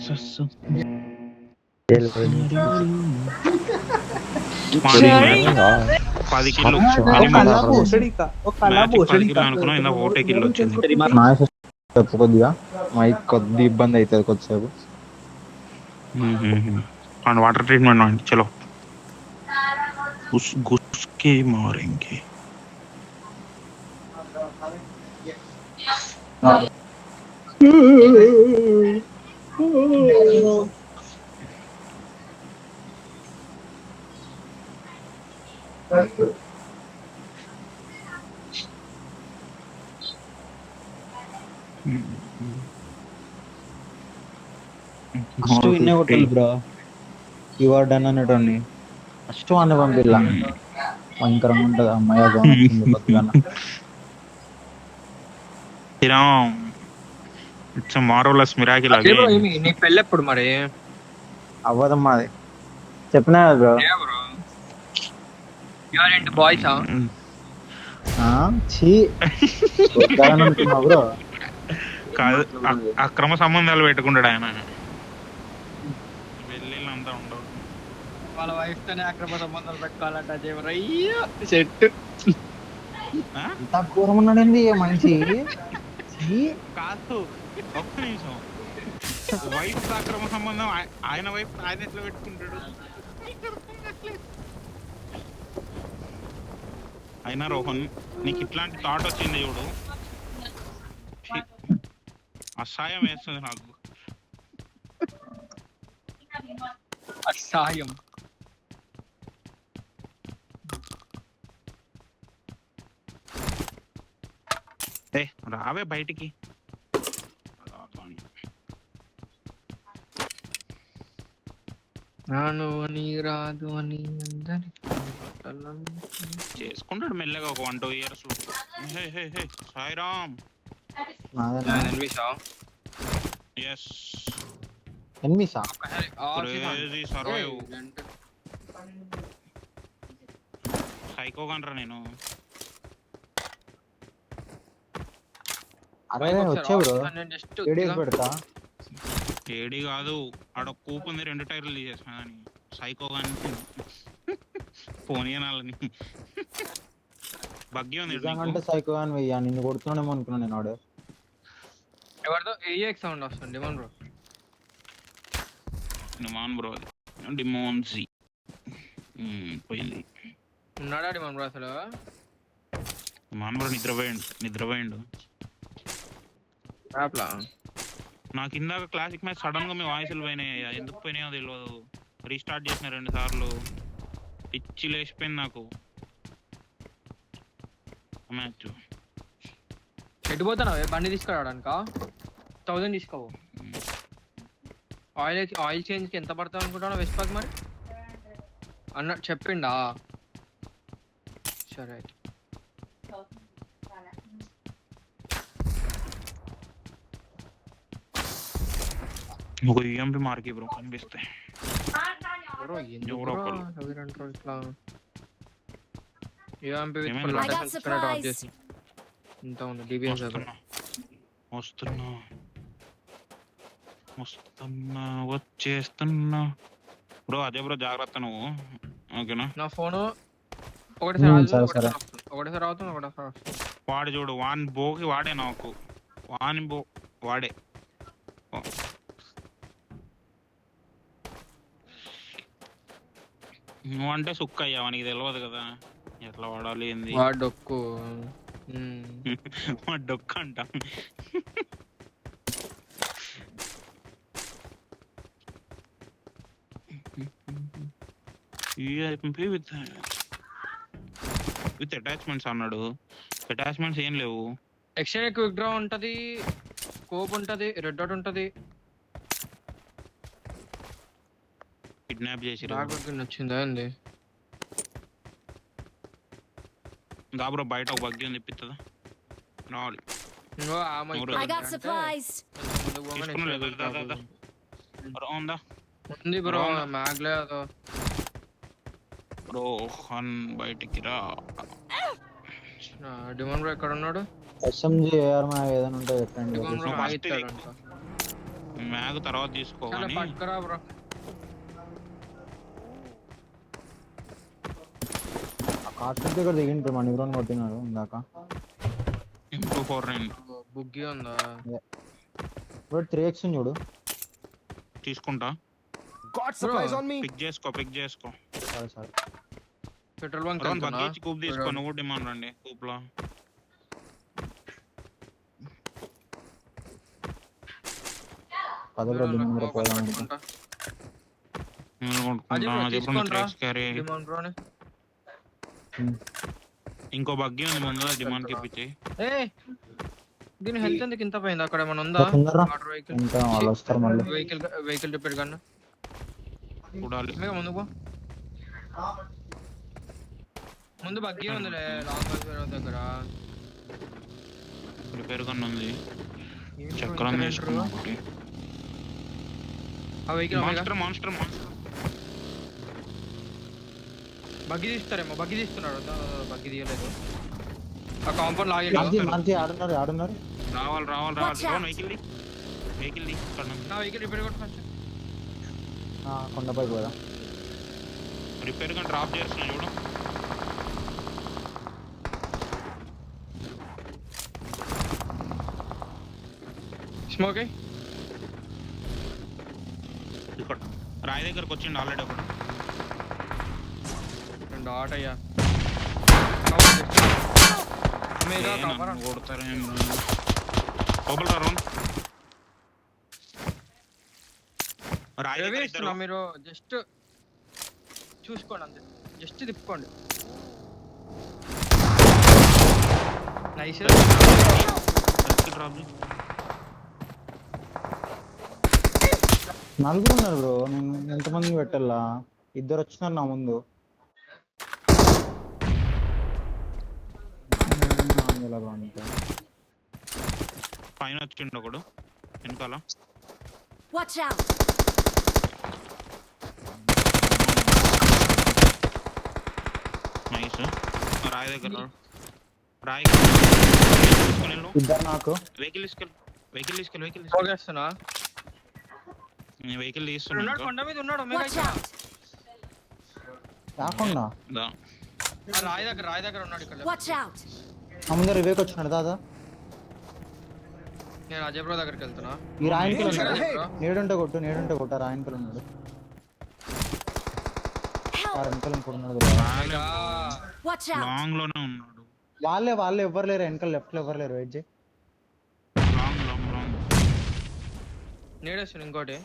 10 kilo అనుకున్నా, ఇందా ఒకటే కిలో వచ్చింది. కొద్దిగా మైక్ కొద్ది ఇబ్బంది అవుతుంది కొద్దిసేపు. అండ్ వాటర్ ట్రీట్మెంట్ అండి. చలో గుస్కే మారేంగే. ఫస్ట్ విన్నే కొట్టాలి బ్రో. యువర్ డన్ అనేటోని ఫస్ట్ వాడిని పంపిల్లా. భయంకరంగా ఉంటుంది. అమ్మాయి జోన్ వచ్చింది కొద్దిగా. It's marvellous miracle. నీ పెళ్ళి ఎప్పుడు మరి? అవ్వదమ్మా అది. చెప్పినా బ్రో. బాయ్సా? బ్రో కాదు, అక్రమ సంబంధాలు పెట్టుకుంటాడు ఆయన. వెళ్ళినంతా ఉండవు. వాళ్ళ వైఫ్ తోనే అక్రమ సంబంధాలు పెట్టుకోవాలంట. అయ్యో సెట్. అంత ఘోరం ఉన్నాడండి మనిషి. కాదు, ఒక్క నిమిషం. వైఫ్ అక్రమ సంబంధం ఆయన వైఫ్ ఆయన ఎట్లా పెట్టుకుంటాడు? అయినా రోహన్, నీకు ఇట్లాంటి థాట్ వచ్చింది చూడు, అసహాయం వేస్తుంది నాకు. అసహాయం. రావే బయటికి. రాను అని రాదు అని అందరి చేసుకుంటాడు మెల్లగా ఒక 1-2 years. సాయిరామ్. సైకో కంట్రా నేను. ఏడి కాదు, ఆడ కూపు ఉంది, 2 టైర్లు తీసేసిన. సైకో కానీ పోనీయాలని బగ్గి ఉంది. సైకో కానీ వెయ్యా నిన్ను కొడుతున్నాడేమో అనుకున్నా నేను. ఆడు ఎవరితో ఏఎక్స్ సౌండ్ వస్తుంది. డిమోన్ బ్రో డిమోన్జీ పోయింది. ఉన్నాడా డిమోన్ బ్రో? అసలు డిమోన్ బ్రో నిద్రపోయిండు. నాకు ఇందాక క్లాసిక్ మ్యాచ్ సడన్ గా మీ వాయిస్లు పోయినాయి. ఎందుకు పోయినాయో తెలియదు. రీస్టార్ట్ చేసిన 2 సార్లు. పిచ్చి లేచిపోయింది నాకు మ్యాచ్. ఎటుపోతాను బండి తీసుకురావడానికా? 1000 తీసుకోవు. ఆయిల్ చేంజ్ కి ఎంత పడతావు అనుకుంటావు వెస్పాక్ మరి అన్న చెప్పిండా? సరే ఒక ఈఎంపీ మార్కి బ్రో కనిపిస్తే. వస్తున్నా వచ్చేస్తున్నా బ్రో. అదే బ్రో జాగ్రత్త నువ్వు, ఓకేనా? నా ఫోను ఒకటిసారి అవుతుంది. వాడు చూడు, వాన్ బోకి వాడే, నాకు వాని బో వాడే. నువ్వంటే సుక్క అయ్యా, వానికి తెలియదు కదా ఎట్లా వాడాలి ఏంది. డొక్కు డొక్క అంట. విత్ అటాచ్మెంట్స్ అన్నాడు. అటాచ్మెంట్స్ ఏం లేవు. ఎక్స్టెండెడ్ క్విక్ డ్రా ఉంటది, స్కోప్ ఉంటది, రెడ్ డాట్ ఉంటది. కిడ్నాప్ చేసి నచ్చిందా అండి? దాబ్రో బయట ఒక బగ్గి ఉంది, ఇప్పిస్తుందా? రావాలి. ఉంది బ్రో మ్యాగ్లే. రోహన్ బయటికి రా. డిమాండ్ బ్రో ఎక్కడ ఉన్నాడు? ఎస్ఎంజీ ఏఆర్ మ్యాగ్ ఏదైనా ఉంటే పెట్టండి. మ్యాగ్ తర్వాత తీసుకో చాలా కానీ పట్టుకురా బ్రో. కార్తీక్ దగ్గర దిగింటారు మన ఎవరో కొట్టినాడు ఇందాక. M249 బుగ్గి ఉందా? ఇప్పుడు 3x చూడు. తీసుకుంటా. Got supplies on me. Pick చేసుకో. సరే సరే. పెట్రోల్ బంక్ అరౌండ్ బగ్గేజ్ కూప్ తీసుకో. నువ్వు డిమాండ్ రండి కూప్లో. పదకొండు ముందర పోదాం అనుకుంటా. ఇంకో బగ్గి ఉంది ముందు డిమాండ్ కి ఇప్పించి. దీని హెల్త్ ఎందుకు ఇంత పోయింది? అక్కడ ఏమైనా ఉందా? వాటర్ వెహికల్ ఇంకా వాళ్ళు వస్తారు మళ్ళీ. వెహికల్ రిపేర్ గన్ చూడాలి. ముందు పో. ముందు బగ్గి ఉందిలే లాంగ్ బస్ దగ్గర. రిపేర్ గన్ ఉంది. చక్రం తీసుకున్నా ఒకటి. ఆ వెహికల్ మాన్స్టర్ బగ్గి తీస్తారేమో. బగ్గి తీస్తున్నాడు. బగ్గి తీయలేదు. ఆ కాంపౌండ్ లాగేడు. మంచి ఆడున్నారు. రావాలి. వెహికల్ నా వెహికల్ రిపేర్ కొట్టు ఫస్ట్. కొండపై పోదా. రిపేర్ గా డ్రాప్ చేస్తున్నా చూడు. స్మోక్ ఇక్కడ రాయి దగ్గరకు వచ్చిండు ఆల్రెడీ ఒకటి. రెండు ఆట అయ్యా కొడతారేం మీరు జస్ట్ చూసుకోండి అంతే. జస్ట్ తిప్పుకోండి. నైస్. నలుగురు ఉన్నారు బ్రో. నేను ఎంతమంది పెట్టాలా? ఇద్దరు వచ్చినారు నా ముందు. పైన వచ్చిండు ఒకడు వెనకాల. నైస్. రాయి దగ్గర రాయి ఇద్దరు నాకు. వెహికల్ తీసుకెళ్ళి వెహికల్ తీస్తున్నా. కొండ మీద ఉన్నాడు. రాకుండా రాయి దగ్గర ఉన్నాడు. ఇక్కడ ముందర రివేక్ వచ్చినాడు దాదా. నేను అజయ్ బ్రో దగ్గరికి వెళ్తున్నా. ఈ రాయన్కల్ ఉన్నాడు. నేడుంటే కొట్టు రాయన్కల్ ఉన్నాడు. వెనకాల ఇంకొన్నాడు. లాంగ్ లోనే ఉన్నాడు. వాళ్ళే ఎవ్వరు లేరు వెనకాల. లెఫ్ట్ లో ఎవరు లేరు. వెయిట్ చేయి. లాంగ్ నేడేస్తాను ఇంకోటి.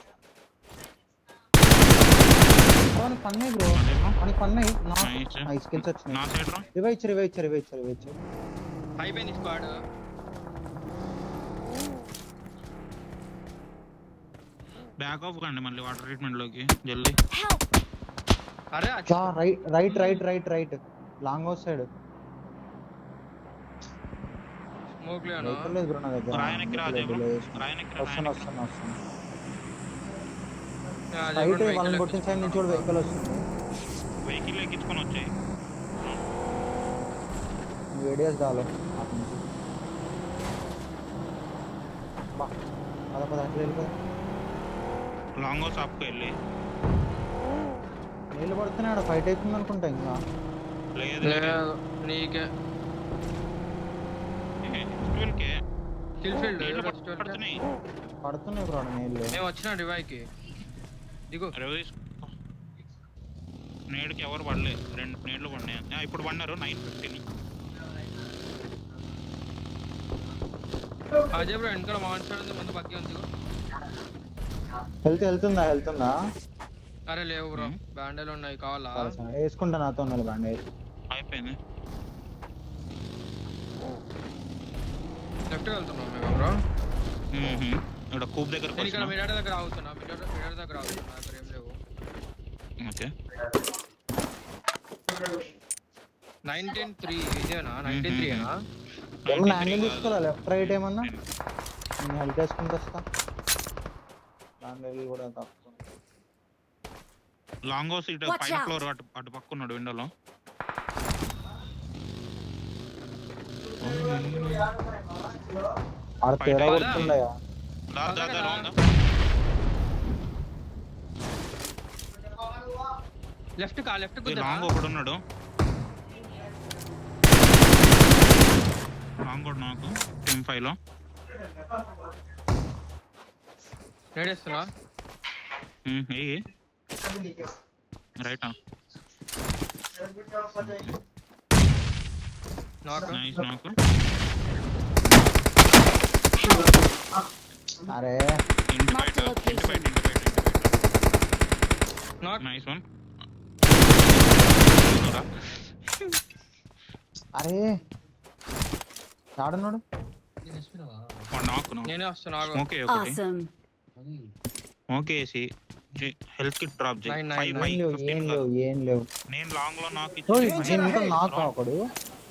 పన్నాయి బ్రో. మనకి పన్నాయి. స్కిల్స్ వచ్చినాయి. రివైవ్ ఇచ్చారు. అయిపోయింది స్క్వాడ్. బ్యాక్ ఆఫ్ కండి మళ్ళీ వాటర్ ట్రీట్మెంట్ లోకి జల్దీ. అరే right long house side. Smoke లేనా? లేదు బ్రో నా దగ్గర. రాయనకి రాజేబ్రో. వస్తున్నా. రైట్ వాళ్ళని కొట్టిన సైడ్ నుంచి కూడా వెహికల్ వస్తుంది. వెహికల్ ఎక్కించుకొని వచ్చాయి. ఏడియాస్ దాలో లాంగ్ హౌస్ ఆపుకు వెళ్ళి నీళ్ళు పడుతున్నాడు. ఫైట్ అవుతుంది అనుకుంటా. ఇంకా లేదు నీకే పడుతున్నాయి బ్రో నీళ్ళు. మేము వచ్చిన రివైవ్కి దిగు. నేడుకి ఎవరు పడలేదు. 2 నేళ్ళు పడినాయి. ఇప్పుడు పడినారు 9:15. అజయ్ బ్రో వెనకాల మాట్లాడుతుంది. ముందు పక్కి ఉంది. వెళ్తుందా? అరే లేవు బ్రో. బ్యాండేలు ఉన్నాయి. కావాలా? వేసుకుంటా. నాతో ఉన్నారు బ్యాండేజ్. అయిపోయింది. లెఫ్ట్ వెళ్తున్నాం మేము బ్రో. ఇక్కడ కూప్ దగ్గర ఇక్కడ మిరాడ దగ్గర ఆగుతున్నా. మిరాడ దగ్గర ఆగుతున్నా. అక్కడ ఏం లేవు. ఓకే 19-3 ఇదేనా? 19-3 ఏనా? ఏమన్నా యాంగిల్ తీసుకోవాలా? లెఫ్ట్ రైట్ ఏమన్నా? నేను హెల్ప్ చేసుకుంటూ వస్తా. బ్యాండేజ్ కూడా తప్పు. లాంగ్ హౌస్ ఇటు పైన ఫ్లోర్ అటు పక్క ఉన్నాడు విండోలో. లెఫ్ట్ లాంగ్ ఒకడు ఉన్నాడు. లాంగ్ కూడా నాకు టీమ్ 5 లో నేడేస్తున్నా. రైటా నాకు నైస్. నాకు అరే ఇంటి బయట నాకు నైస్ వన్. అరే ఆడున్నాడు. నాకు నేనే వస్తున్నా. ఆగు. ఓకే ఒకటి Awesome. ఓకే వేసి హెల్త్ కిట్ డ్రాప్ చేయి. Nine, 5 nine, ఏం లేవు 15 ఏం కాదు. లేవు ఏం లేవు. నేను లాంగ్ లో నాకు ఓయ్, ఇచ్చి దీని ఇంకా నాకు ఒకడు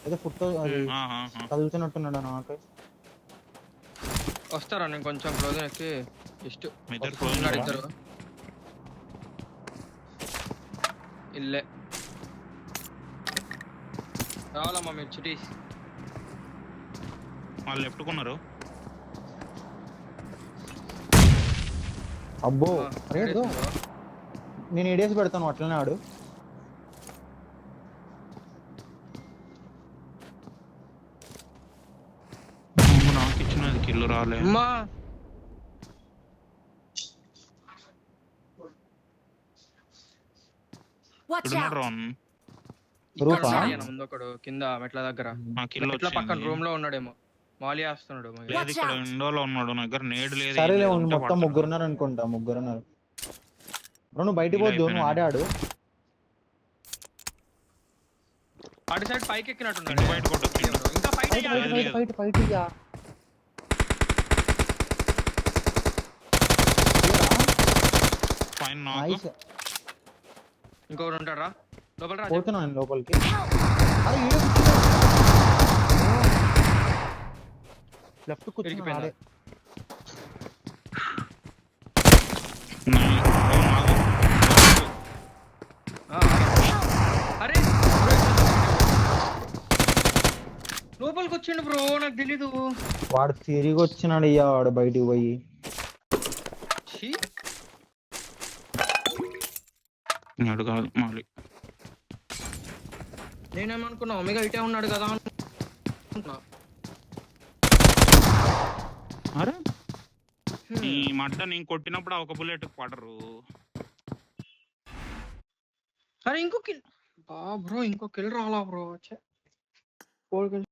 ఏదో ఫుట్ అది ఆహా. కదులుతున్నట్టున్నాడు నాకు. వస్తారా నేను కొంచెం క్లోజ్ ఎక్కి ఇష్ట మీ ఇద్దరు వస్తున్నారు close ఇద్దరు. ఇల్లే రావాలమ్మా మీరు చిటీస్. వాళ్ళు లెఫ్ట్ కొన్నారు. అబ్బో ఆ, అరే ఇదిగో, నేడేస్తున్నా. నేను ఏడేసి పెడతాను అట్లనే ఆడు. నాకు ఇచ్చినది కిల్లు రాలే. అమ్మా Watch ఇక్కడున్నాడు out. రాన్. రూపా? ముందు ఒకడు కింద మెట్ల దగ్గర నా కిల్లు మెట్ల పక్కన వచ్చింది. రూమ్ లో ఉన్నాడేమో. మాలి వేస్తున్నాడు. లేదు Watch ఇక్కడ out. విండోలో ఉన్నాడు. నా దగ్గర నేడు లేదు. సరేలే ఏం ఉండు, ఉంటే మొత్తం పడతాడు. ముగ్గురున్నారు అనుకుంటా. ముగ్గురున్నారు. నువ్వు బయటికి ఇలా పోద్దు, నువ్వు అయిపోయినా ఆడాడు. అటు సైడ్ పైకి ఎక్కినట్టున్నాడు. ఇంటి బయట కొట్టు వచ్చిండు. ఇంకా ఫైట్ ఫైట్ అయ్యాలి. ఫైట్ ఫైట్ ఫైట్ ఫైట్ ఇయ్యా. పైన నాకు నైస్. ఇంకొకడు ఉంటాడా లోపల రా. పోతున్నాను నేను లోపలికి. లెఫ్ట్ కూర్చుని ఇరికిపోయిందా? ఆడే. నాకు ఆ, అరే లోపలికి వచ్చిండు బ్రో. నాకు తెలీదు. వాడు తిరిగి వచ్చినాడు అయ్యా, వాడు బయటికి పోయి. ఛీ, నాడు కాదు మాలి. నేనేమనుకున్నా ఒమేగా ఇటే ఉన్నాడు కదా అనుకున్నా. అరే ఈ మడ్డ నేను కొట్టినప్పుడు ఆ ఒక బుల్లెట్ పడరు. అరే ఇంకో కిల్ బ్రో. ఇంకో కిల్ రాలా బ్రో. 4 kills.